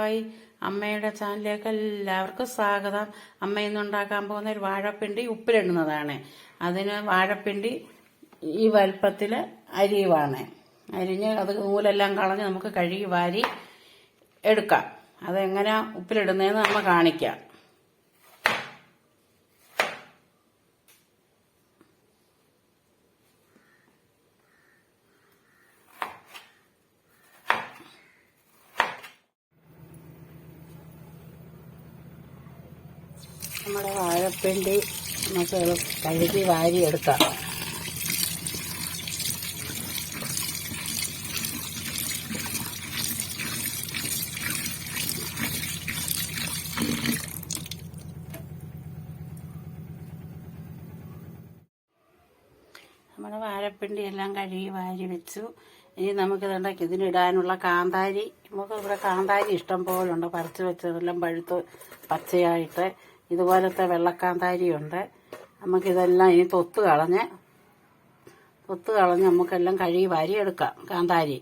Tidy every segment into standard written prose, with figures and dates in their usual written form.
Hi, അമ്മയുടെ ചാനലിലേക്ക് എല്ലാവർക്കും സ്വാഗതം. അമ്മ ഇന്നുണ്ടാക്കാൻ പോകുന്ന ഒരു വാഴപ്പിണ്ടി ഉപ്പിലിടുന്നതാണ്. അതിന് വാഴപ്പിണ്ടി ഈ വലുപ്പത്തിൽ അരിയുവാണ്. അരിഞ്ഞ് അത് നൂലെല്ലാം കളഞ്ഞ് നമുക്ക് കഴുകി വാരി എടുക്കാം. അതെങ്ങനെ ഉപ്പിലിടുന്നതെന്ന് നമ്മൾ കാണിക്കാം. നമ്മുടെ വാഴപ്പിണ്ടി നമുക്ക് കഴുകി വാരിയെടുക്കാം. നമ്മുടെ വാഴപ്പിണ്ടി എല്ലാം കഴുകി വാരി വെച്ചു. ഇനി നമുക്കിതുണ്ടാക്കി ഇതിനിടാനുള്ള കാന്താരി, നമുക്ക് ഇവിടെ കാന്താരി ഇഷ്ടം പോലെ ഉണ്ട്. പറിച്ച് വെച്ചതെല്ലാം പഴുത്ത് പച്ചയായിട്ട് ഇതുപോലത്തെ വെള്ളക്കാന്താരിയുണ്ട്. നമുക്കിതെല്ലാം ഇനി തൊത്ത് കളഞ്ഞ് നമുക്കെല്ലാം കഴുകി വാരി എടുക്കാം കാന്താരി.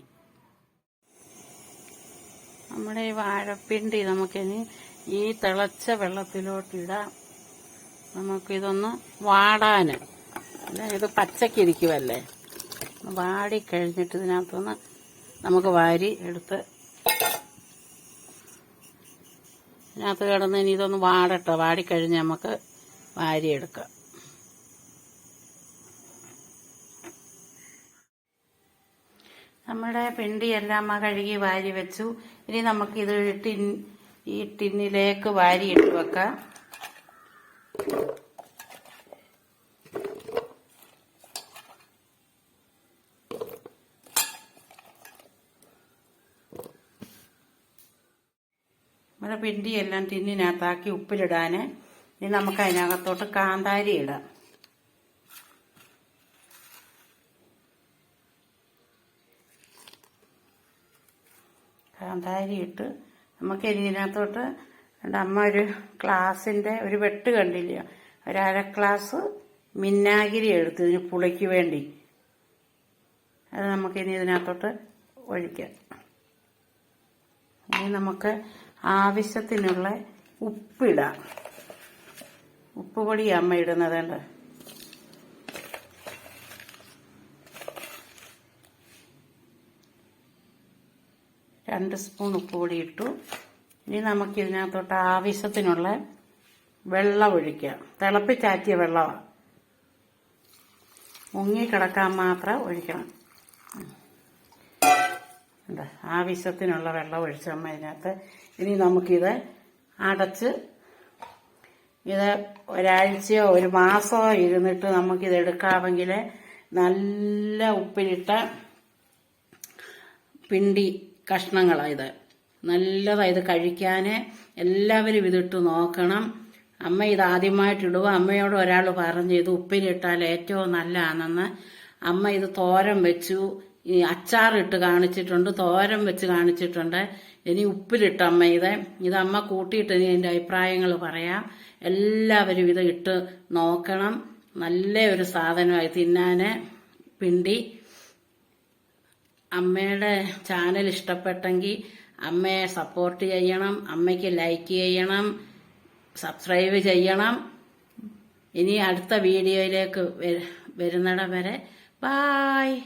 നമ്മുടെ ഈ വാഴപ്പിണ്ടി നമുക്കിനി ഈ തിളച്ച വെള്ളത്തിലോട്ടിടാം. നമുക്കിതൊന്ന് വാടാൻ, ഇത് പച്ചക്കിരിക്കുമല്ലേ, വാടിക്കഴിഞ്ഞിട്ട് ഇതിനകത്തുനിന്ന് നമുക്ക് വാരി എടുത്ത് ഇതിനകത്ത് കിടന്ന് ഇനി ഇതൊന്ന് വാടട്ടെ. വാടിക്കഴിഞ്ഞ് നമുക്ക് വാരിയെടുക്കാം. നമ്മുടെ പിണ്ടിയെല്ലാം കഴുകി വാരി വെച്ചു. ഇനി നമുക്കിത് ഈ ടിന്നിലേക്ക് വാരിയിട്ട് വെക്കാം. നമ്മുടെ പിണ്ടിയെല്ലാം ടിന്നിനകത്താക്കി ഉപ്പിലിടാൻ. ഇനി നമുക്ക് അതിനകത്തോട്ട് കാന്താരി ഇടാം. കാന്താരി ഇട്ട് നമുക്ക് ഇതിനകത്തോട്ട് അമ്മ ഒരു ഗ്ലാസിന്റെ ഒരു വെട്ട് കണ്ടില്ല, ഒരു അര ഗ്ലാസ് മിന്നാഗിരി എടുത്ത് ഇതിന് പുളിക്ക് വേണ്ടി. അത് നമുക്കിനി ഇതിനകത്തോട്ട് ഒഴിക്കാം. ഇനി നമുക്ക് ആവശ്യത്തിനുള്ള ഉപ്പിടാം. ഉപ്പ് പൊടി അമ്മ ഇടുന്നതുണ്ട്. രണ്ട് സ്പൂൺ ഉപ്പ് പൊടി ഇട്ടു. ഇനി നമുക്ക് ഇതിനകത്തോട്ട് ആവശ്യത്തിനുള്ള വെള്ളം ഒഴിക്കാം. തിളപ്പിച്ചാറ്റിയ വെള്ളമാണ്, മുങ്ങിക്കിടക്കാൻ മാത്രം ഒഴിക്കണം. ആവശ്യത്തിനുള്ള വെള്ളം ഒഴിച്ചമ്മ ഇതിനകത്ത്. ഇനി നമുക്കിത് അടച്ച് ഇത് ഒരാഴ്ചയോ ഒരു മാസമോ ഇരുന്നിട്ട് നമുക്കിത് എടുക്കാമെങ്കിൽ നല്ല ഉപ്പിലിട്ട പിണ്ടി കഷ്ണങ്ങളാണ് ഇത്. നല്ലതാണ് ഇത് കഴിക്കാൻ. എല്ലാവരും ഇതിട്ട് നോക്കണം. അമ്മ ഇത് ആദ്യമായിട്ടിടുക. അമ്മയോട് ഒരാൾ പറഞ്ഞു ഇത് ഉപ്പിലിട്ടാൽ ഏറ്റവും നല്ലതാണെന്ന്. അമ്മ ഇത് തോരൻ വെച്ചു, ഈ അച്ചാറിട്ട് കാണിച്ചിട്ടുണ്ട്, തോരൻ വെച്ച് കാണിച്ചിട്ടുണ്ട്. ഇനി ഉപ്പിലിട്ട് അമ്മ ഇത് അമ്മ കൂട്ടിയിട്ട് ഇനി എൻ്റെ അഭിപ്രായങ്ങൾ പറയാം. എല്ലാവരും ഇത് ഇട്ട് നോക്കണം. നല്ല ഒരു സാധനമായി തിന്നാൻ പിണ്ടി. അമ്മയുടെ ചാനൽ ഇഷ്ടപ്പെട്ടെങ്കിൽ അമ്മയെ സപ്പോർട്ട് ചെയ്യണം, അമ്മയ്ക്ക് ലൈക്ക് ചെയ്യണം, സബ്സ്ക്രൈബ് ചെയ്യണം. ഇനി അടുത്ത വീഡിയോയിലേക്ക് വരുന്നിടം വരെ ബായ്.